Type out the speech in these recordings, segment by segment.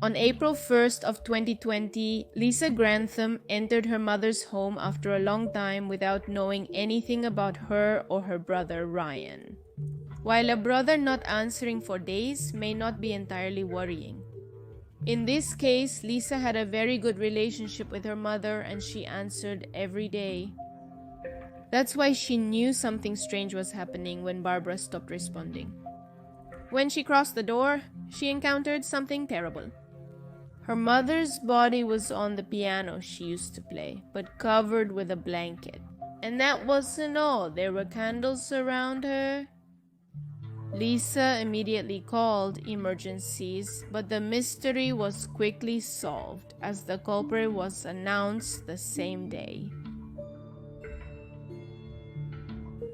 On April 1st of 2020, Lisa Grantham entered her mother's home after a long time without knowing anything about her or her brother Ryan. While a brother not answering for days may not be entirely worrying. In this case, Lisa had a very good relationship with her mother and she answered every day. That's why she knew something strange was happening when Barbara stopped responding. When she crossed the door, she encountered something terrible. Her mother's body was on the piano she used to play, but covered with a blanket. And that wasn't all. There were candles around her. Lisa immediately called emergencies, but the mystery was quickly solved as the culprit was announced the same day.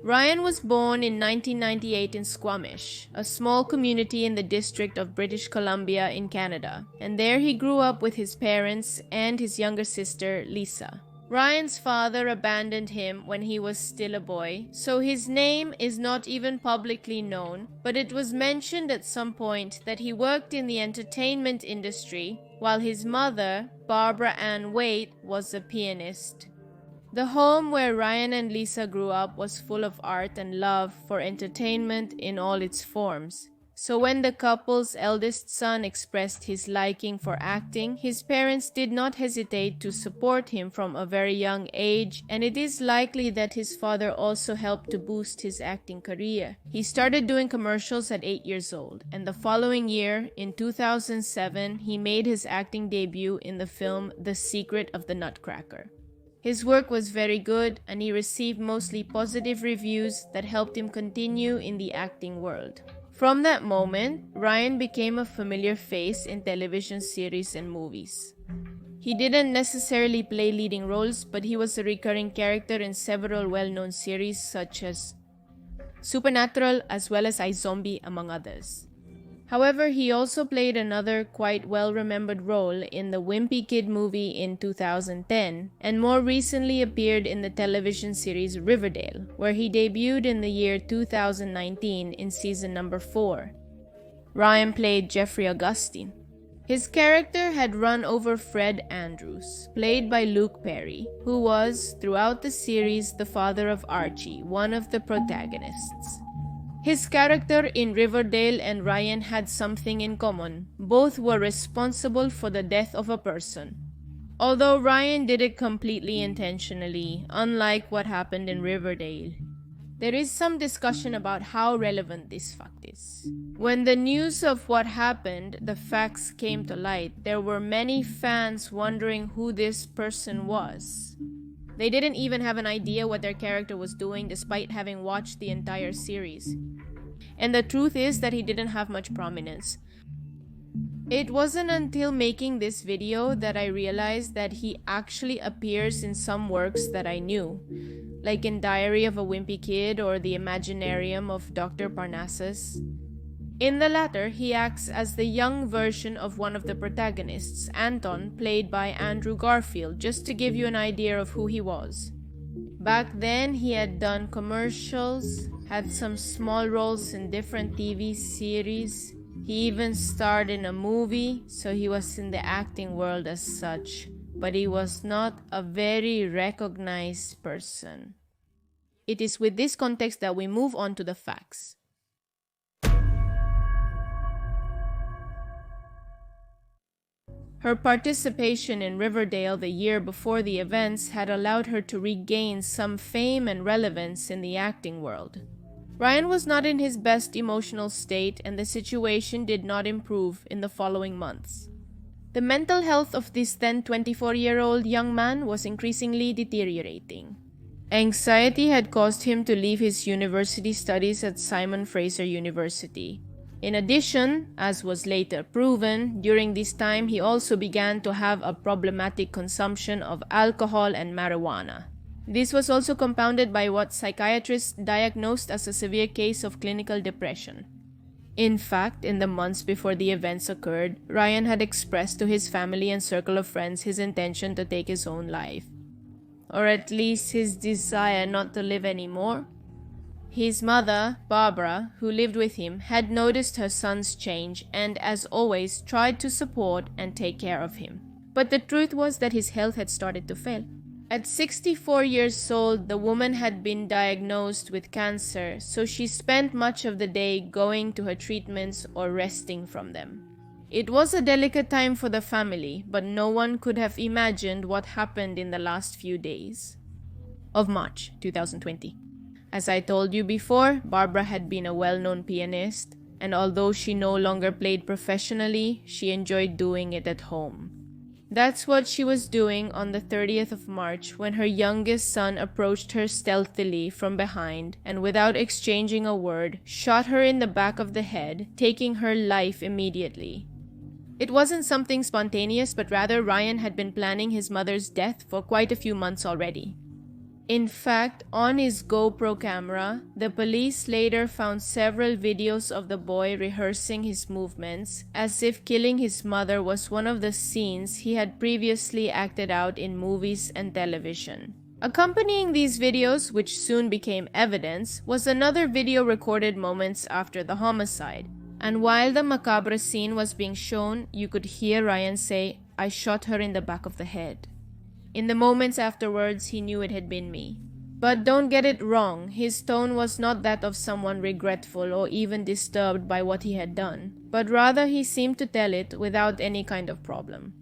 Ryan was born in 1998 in Squamish, a small community in the District of British Columbia in Canada, and there he grew up with his parents and his younger sister, Lisa. Ryan's father abandoned him when he was still a boy, so his name is not even publicly known, but it was mentioned at some point that he worked in the entertainment industry, while his mother, Barbara Ann Waite, was a pianist. The home where Ryan and Lisa grew up was full of art and love for entertainment in all its forms. So when the couple's eldest son expressed his liking for acting, his parents did not hesitate to support him from a very young age, and it is likely that his father also helped to boost his acting career. He started doing commercials at 8 years old, and the following year, in 2007, he made his acting debut in the film The Secret of the Nutcracker. His work was very good, and he received mostly positive reviews that helped him continue in the acting world. From that moment, Ryan became a familiar face in television series and movies. He didn't necessarily play leading roles, but he was a recurring character in several well-known series such as Supernatural as well as iZombie, among others. However, he also played another quite well-remembered role in the Wimpy Kid movie in 2010, and more recently appeared in the television series Riverdale, where he debuted in the year 2019 in season number 4. Ryan played Jeffrey Augustine. His character had run over Fred Andrews, played by Luke Perry, who was, throughout the series, the father of Archie, one of the protagonists. His character in Riverdale and Ryan had something in common. Both were responsible for the death of a person. Although Ryan did it completely intentionally, unlike what happened in Riverdale. There is some discussion about how relevant this fact is. When the news of what happened, the facts came to light, there were many fans wondering who this person was. They didn't even have an idea what their character was doing despite having watched the entire series. And the truth is that he didn't have much prominence. It wasn't until making this video that I realized that he actually appears in some works that I knew, like in Diary of a Wimpy Kid or The Imaginarium of Dr. Parnassus. In the latter, he acts as the young version of one of the protagonists, Anton, played by Andrew Garfield, just to give you an idea of who he was. Back then, he had done commercials, had some small roles in different TV series. He even starred in a movie, so he was in the acting world as such, but he was not a very recognized person. It is with this context that we move on to the facts. Her participation in Riverdale the year before the events had allowed her to regain some fame and relevance in the acting world. Ryan was not in his best emotional state, and the situation did not improve in the following months. The mental health of this then 24-year-old young man was increasingly deteriorating. Anxiety had caused him to leave his university studies at Simon Fraser University. In addition, as was later proven, during this time he also began to have a problematic consumption of alcohol and marijuana. This was also compounded by what psychiatrists diagnosed as a severe case of clinical depression. In fact, in the months before the events occurred, Ryan had expressed to his family and circle of friends his intention to take his own life, or at least his desire not to live anymore. His mother, Barbara, who lived with him, had noticed her son's change and, as always, tried to support and take care of him. But the truth was that his health had started to fail. At 64 years old, the woman had been diagnosed with cancer, so she spent much of the day going to her treatments or resting from them. It was a delicate time for the family, but no one could have imagined what happened in the last few days of March 2020. As I told you before, Barbara had been a well-known pianist, and although she no longer played professionally, she enjoyed doing it at home. That's what she was doing on the 30th of March when her youngest son approached her stealthily from behind and, without exchanging a word, shot her in the back of the head, taking her life immediately. It wasn't something spontaneous, but rather Ryan had been planning his mother's death for quite a few months already. In fact, on his GoPro camera, the police later found several videos of the boy rehearsing his movements, as if killing his mother was one of the scenes he had previously acted out in movies and television. Accompanying these videos, which soon became evidence, was another video recorded moments after the homicide. And while the macabre scene was being shown, you could hear Ryan say, "I shot her in the back of the head." In the moments afterwards, he knew it had been me. But don't get it wrong, his tone was not that of someone regretful or even disturbed by what he had done, but rather he seemed to tell it without any kind of problem.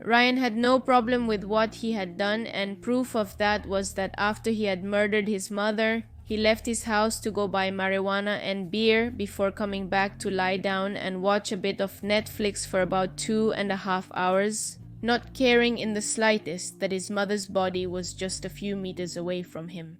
Ryan had no problem with what he had done, and proof of that was that after he had murdered his mother, he left his house to go buy marijuana and beer before coming back to lie down and watch a bit of Netflix for about 2.5 hours, not caring in the slightest that his mother's body was just a few meters away from him.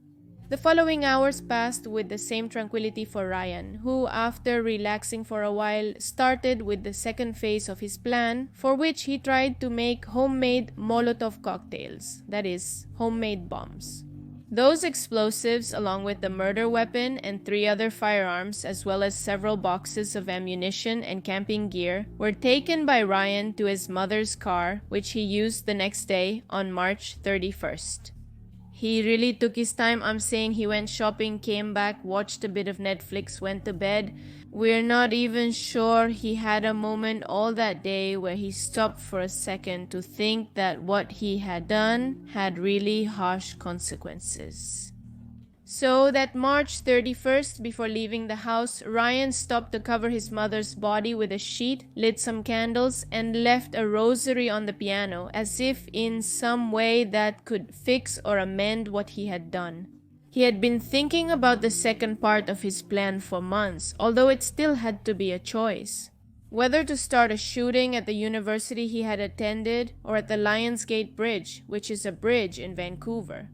The following hours passed with the same tranquility for Ryan, who, after relaxing for a while, started with the second phase of his plan, for which he tried to make homemade Molotov cocktails, that is, homemade bombs. Those explosives, along with the murder weapon and 3 other firearms, as well as several boxes of ammunition and camping gear, were taken by Ryan to his mother's car, which he used the next day on March 31st. He really took his time. I'm saying he went shopping, came back, watched a bit of Netflix, went to bed. We're not even sure he had a moment all that day where he stopped for a second to think that what he had done had really harsh consequences. So that March 31st, before leaving the house, Ryan stopped to cover his mother's body with a sheet, lit some candles, and left a rosary on the piano, as if in some way that could fix or amend what he had done. He had been thinking about the second part of his plan for months, although it still had to be a choice. Whether to start a shooting at the university he had attended or at the Lionsgate Bridge, which is a bridge in Vancouver.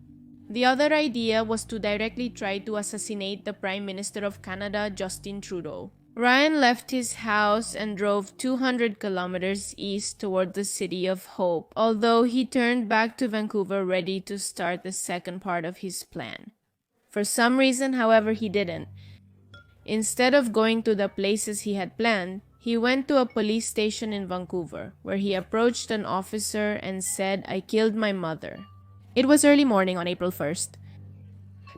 The other idea was to directly try to assassinate the Prime Minister of Canada, Justin Trudeau. Ryan left his house and drove 200 kilometers east toward the City of Hope, although he turned back to Vancouver ready to start the second part of his plan. For some reason, however, he didn't. Instead of going to the places he had planned, he went to a police station in Vancouver, where he approached an officer and said, "I killed my mother." It was early morning on April 1st,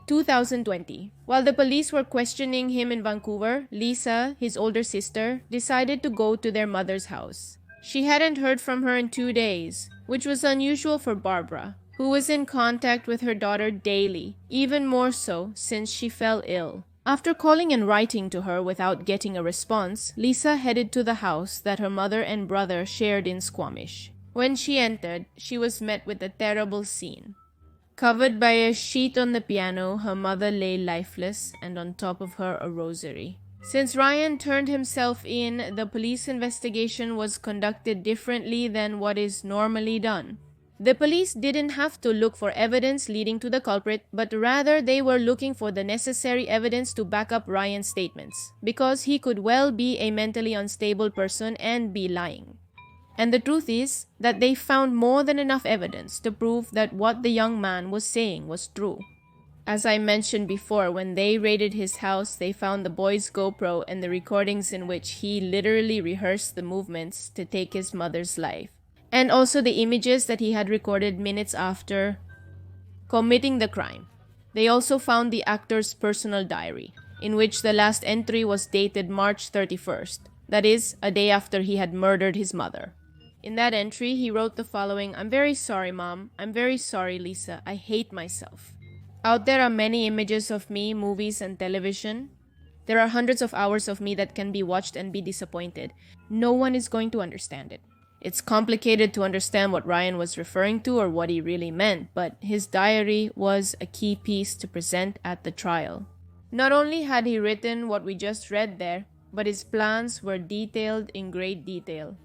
2020. While the police were questioning him in Vancouver, Lisa, his older sister, decided to go to their mother's house. She hadn't heard from her in 2 days, which was unusual for Barbara, who was in contact with her daughter daily, even more so since she fell ill. After calling and writing to her without getting a response, Lisa headed to the house that her mother and brother shared in Squamish. When she entered, she was met with a terrible scene. Covered by a sheet on the piano, her mother lay lifeless, and on top of her a rosary. Since Ryan turned himself in, the police investigation was conducted differently than what is normally done. The police didn't have to look for evidence leading to the culprit, but rather they were looking for the necessary evidence to back up Ryan's statements, because he could well be a mentally unstable person and be lying. And the truth is that they found more than enough evidence to prove that what the young man was saying was true. As I mentioned before, when they raided his house, they found the boy's GoPro and the recordings in which he literally rehearsed the movements to take his mother's life, and also the images that he had recorded minutes after committing the crime. They also found the actor's personal diary, in which the last entry was dated March 31st, that is, a day after he had murdered his mother. In that entry, he wrote the following: "I'm very sorry, Mom. I'm very sorry, Lisa. I hate myself. Out there are many images of me, movies and television. There are hundreds of hours of me that can be watched and be disappointed. No one is going to understand it. It's complicated to understand what Ryan was referring to or what he really meant, but his diary was a key piece to present at the trial." Not only had he written what we just read there, but his plans were detailed in great detail.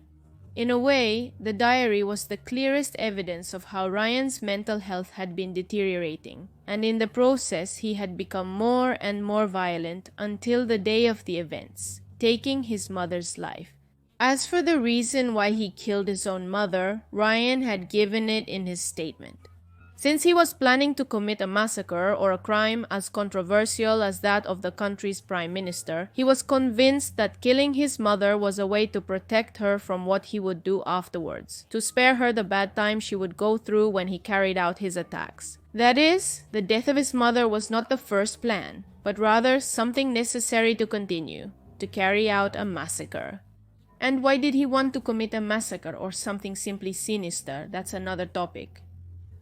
In a way, the diary was the clearest evidence of how Ryan's mental health had been deteriorating, and in the process he had become more and more violent until the day of the events, taking his mother's life. As for the reason why he killed his own mother, Ryan had given it in his statement. Since he was planning to commit a massacre or a crime as controversial as that of the country's prime minister, he was convinced that killing his mother was a way to protect her from what he would do afterwards, to spare her the bad time she would go through when he carried out his attacks. That is, the death of his mother was not the first plan, but rather something necessary to continue, to carry out a massacre. And why did he want to commit a massacre or something simply sinister? That's another topic.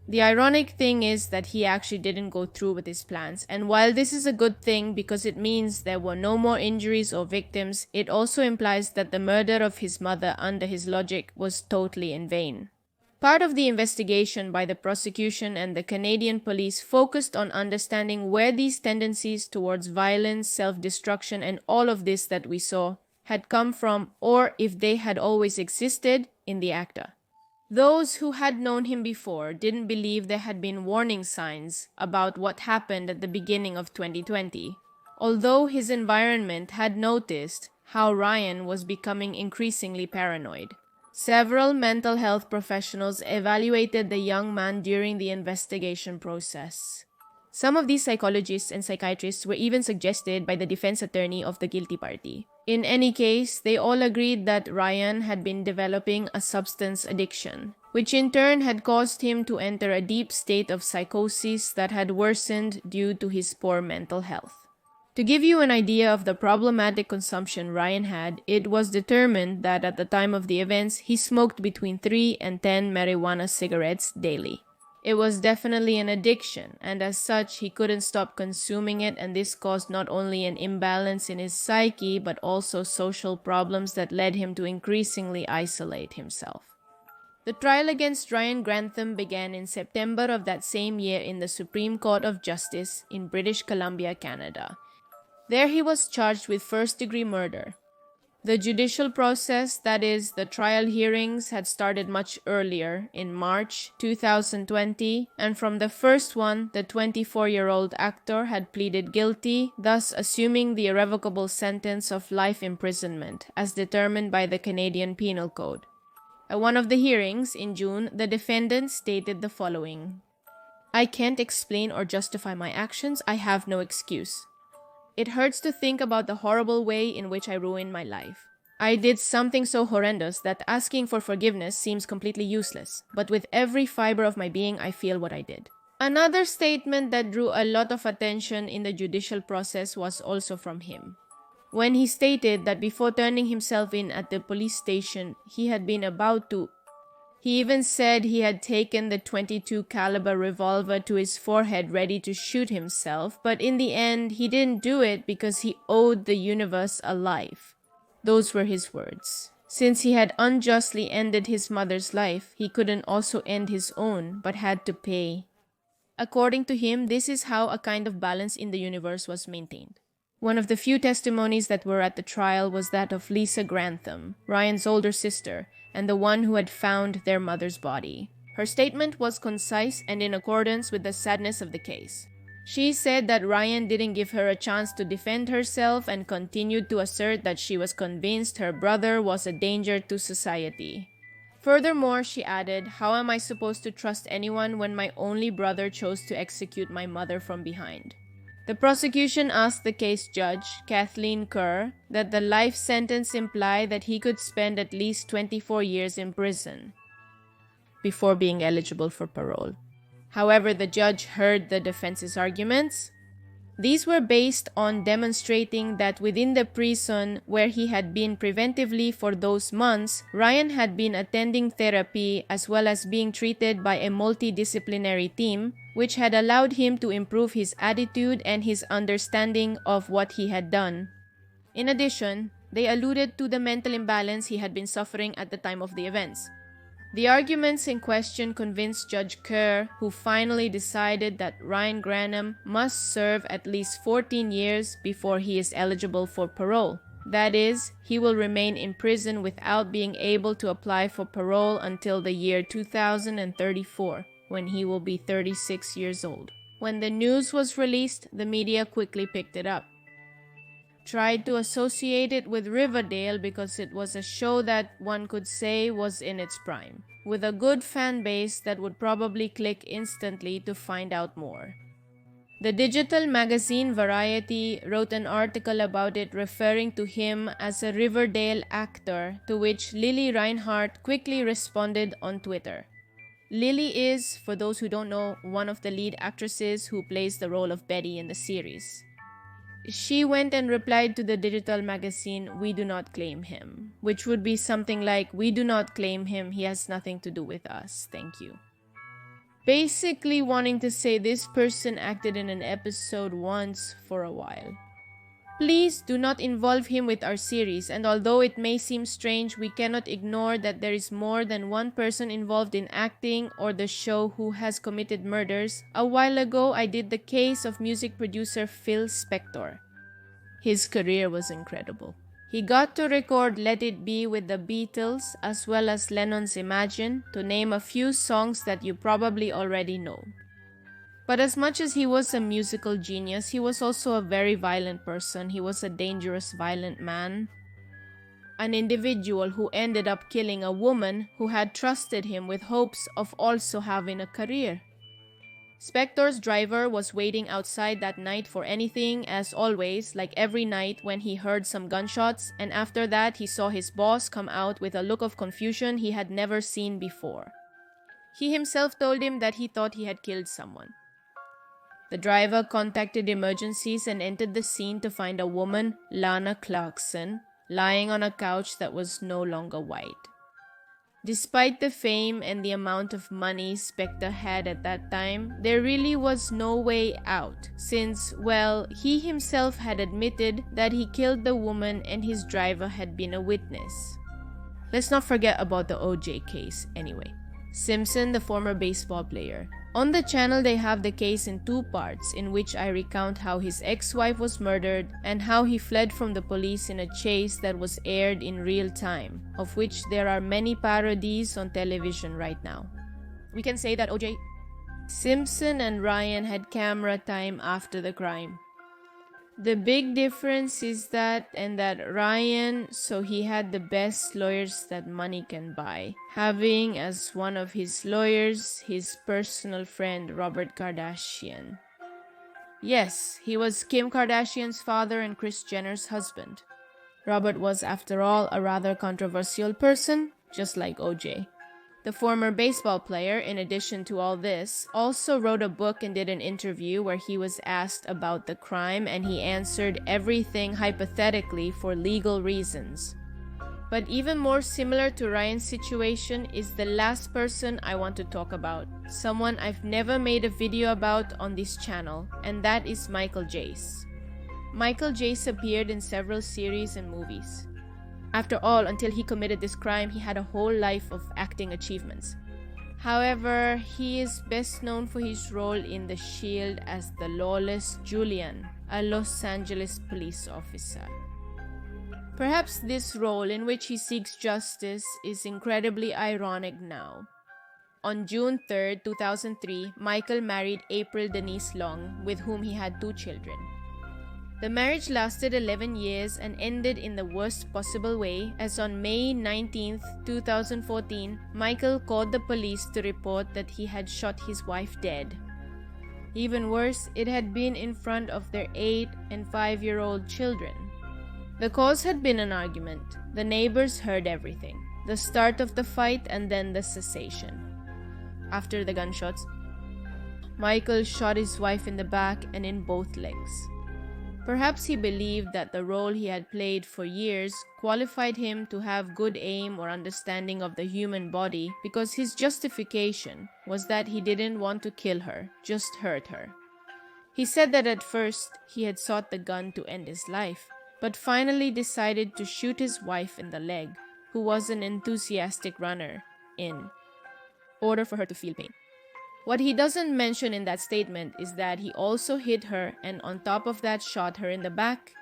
The ironic thing is that he actually didn't go through with his plans, and while this is a good thing because it means there were no more injuries or victims, it also implies that the murder of his mother, under his logic, was totally in vain. Part of the investigation by the prosecution and the Canadian police focused on understanding where these tendencies towards violence, self-destruction, and all of this that we saw had come from, or if they had always existed, in the actor. Those who had known him before didn't believe there had been warning signs about what happened at the beginning of 2020, although his environment had noticed how Ryan was becoming increasingly paranoid. Several mental health professionals evaluated the young man during the investigation process. Some of these psychologists and psychiatrists were even suggested by the defense attorney of the guilty party. In any case, they all agreed that Ryan had been developing a substance addiction, which in turn had caused him to enter a deep state of psychosis that had worsened due to his poor mental health. To give you an idea of the problematic consumption Ryan had, it was determined that at the time of the events, he smoked between 3 and 10 marijuana cigarettes daily. It was definitely an addiction, and as such, he couldn't stop consuming it, and this caused not only an imbalance in his psyche, but also social problems that led him to increasingly isolate himself. The trial against Ryan Grantham began in September of that same year in the Supreme Court of Justice in British Columbia, Canada. There he was charged with first-degree murder. The judicial process, that is, the trial hearings, had started much earlier, in March 2020, and from the first one, the 24-year-old actor had pleaded guilty, thus assuming the irrevocable sentence of life imprisonment, as determined by the Canadian Penal Code. At one of the hearings, in June, the defendant stated the following: "I can't explain or justify my actions. I have no excuse. It hurts to think about the horrible way in which I ruined my life. I did something so horrendous that asking for forgiveness seems completely useless, but with every fiber of my being I feel what I did." Another statement that drew a lot of attention in the judicial process was also from him, when he stated that before turning himself in at the police station, he had been about to. He even said he had taken the .22 caliber revolver to his forehead ready to shoot himself, but in the end he didn't do it because he owed the universe a life. Those were his words. Since he had unjustly ended his mother's life, he couldn't also end his own, but had to pay. According to him, this is how a kind of balance in the universe was maintained. One of the few testimonies that were at the trial was that of Lisa Grantham, Ryan's older sister, and the one who had found their mother's body. Her statement was concise and in accordance with the sadness of the case. She said that Ryan didn't give her a chance to defend herself and continued to assert that she was convinced her brother was a danger to society. Furthermore, she added, "How am I supposed to trust anyone when my only brother chose to execute my mother from behind?" The prosecution asked the case judge, Kathleen Kerr, that the life sentence implied that he could spend at least 24 years in prison before being eligible for parole. However, the judge heard the defense's arguments. These were based on demonstrating that within the prison where he had been preventively for those months, Ryan had been attending therapy as well as being treated by a multidisciplinary team, which had allowed him to improve his attitude and his understanding of what he had done. In addition, they alluded to the mental imbalance he had been suffering at the time of the events. The arguments in question convinced Judge Kerr, who finally decided that Ryan Grantham must serve at least 14 years before he is eligible for parole. That is, he will remain in prison without being able to apply for parole until the year 2034, when he will be 36 years old. When the news was released, the media quickly picked it up. Tried to associate it with Riverdale because it was a show that one could say was in its prime, with a good fan base that would probably click instantly to find out more. The digital magazine Variety wrote an article about it referring to him as a Riverdale actor, to which Lily Reinhart quickly responded on Twitter. Lily is, for those who don't know, one of the lead actresses who plays the role of Betty in the series. She went and replied to the digital magazine, "We do not claim him," which would be something like, "We do not claim him, he has nothing to do with us, thank you." Basically wanting to say this person acted in an episode once for a while. Please do not involve him with our series, and although it may seem strange, we cannot ignore that there is more than one person involved in acting or the show who has committed murders. A while ago, I did the case of music producer Phil Spector. His career was incredible. He got to record Let It Be with the Beatles as well as Lennon's Imagine, to name a few songs that you probably already know. But as much as he was a musical genius, he was also a very violent person. He was a dangerous, violent man. An individual who ended up killing a woman who had trusted him with hopes of also having a career. Spector's driver was waiting outside that night for anything, as always, like every night when he heard some gunshots, and after that he saw his boss come out with a look of confusion he had never seen before. He himself told him that he thought he had killed someone. The driver contacted emergencies and entered the scene to find a woman, Lana Clarkson, lying on a couch that was no longer white. Despite the fame and the amount of money Spector had at that time, there really was no way out, since, well, he himself had admitted that he killed the woman and his driver had been a witness. Let's not forget about the OJ case anyway. Simpson, the former baseball player. On the channel, they have the case in 2 parts, in which I recount how his ex-wife was murdered and how he fled from the police in a chase that was aired in real time, of which there are many parodies on television right now. We can say that OJ Simpson and Ryan had camera time after the crime. The big difference is that Ryan, so he had the best lawyers that money can buy, having as one of his lawyers his personal friend Robert Kardashian. Yes, he was Kim Kardashian's father and Kris Jenner's husband. Robert was, after all, a rather controversial person, just like OJ. The former baseball player, in addition to all this, also wrote a book and did an interview where he was asked about the crime, and he answered everything hypothetically for legal reasons. But even more similar to Ryan's situation is the last person I want to talk about, someone I've never made a video about on this channel, and that is Michael Jace. Michael Jace appeared in several series and movies. After all, until he committed this crime, he had a whole life of acting achievements. However, he is best known for his role in The Shield as the lawless Julian, a Los Angeles police officer. Perhaps this role, in which he seeks justice, is incredibly ironic now. On June 3, 2003, Michael married April Denise Long, with whom he had 2 children. The marriage lasted 11 years and ended in the worst possible way, as on May 19, 2014, Michael called the police to report that he had shot his wife dead. Even worse, it had been in front of their 8- and 5-year-old children. The cause had been an argument. The neighbors heard everything, the start of the fight and then the cessation. After the gunshots, Michael shot his wife in the back and in both legs. Perhaps he believed that the role he had played for years qualified him to have good aim or understanding of the human body, because his justification was that he didn't want to kill her, just hurt her. He said that at first he had sought the gun to end his life, but finally decided to shoot his wife in the leg, who was an enthusiastic runner, in order for her to feel pain. What he doesn't mention in that statement is that he also hit her and on top of that shot her in the back.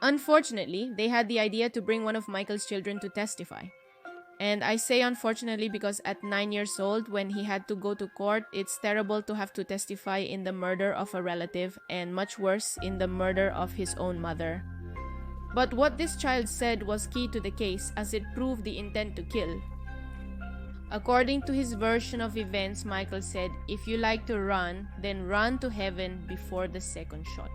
Unfortunately, they had the idea to bring one of Michael's children to testify. And I say unfortunately because at 9 years old, when he had to go to court, it's terrible to have to testify in the murder of a relative and much worse, in the murder of his own mother. But what this child said was key to the case, as it proved the intent to kill. According to his version of events, Michael said, "If you like to run, then run to heaven before the second shot."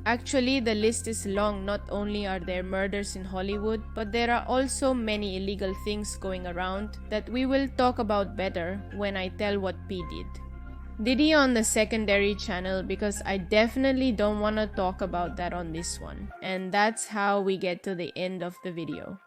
Actually, the list is long. Not only are there murders in Hollywood, but there are also many illegal things going around that we will talk about better when I tell what P did. Diddy on the secondary channel, because I definitely don't want to talk about that on this one. And that's how we get to the end of the video.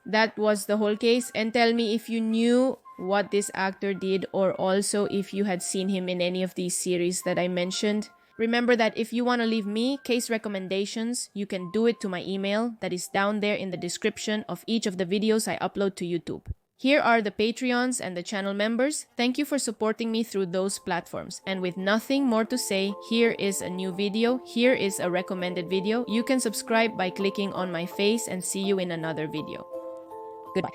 That was the whole case, and tell me if you knew what this actor did, or also if you had seen him in any of these series that I mentioned. Remember that if you want to leave me case recommendations, you can do it to my email that is down there in the description of each of the videos I upload to YouTube. Here are the Patreons and the channel members. Thank you for supporting me through those platforms. And with nothing more to say, here is a new video. Here is a recommended video. You can subscribe by clicking on my face, and see you in another video. Goodbye.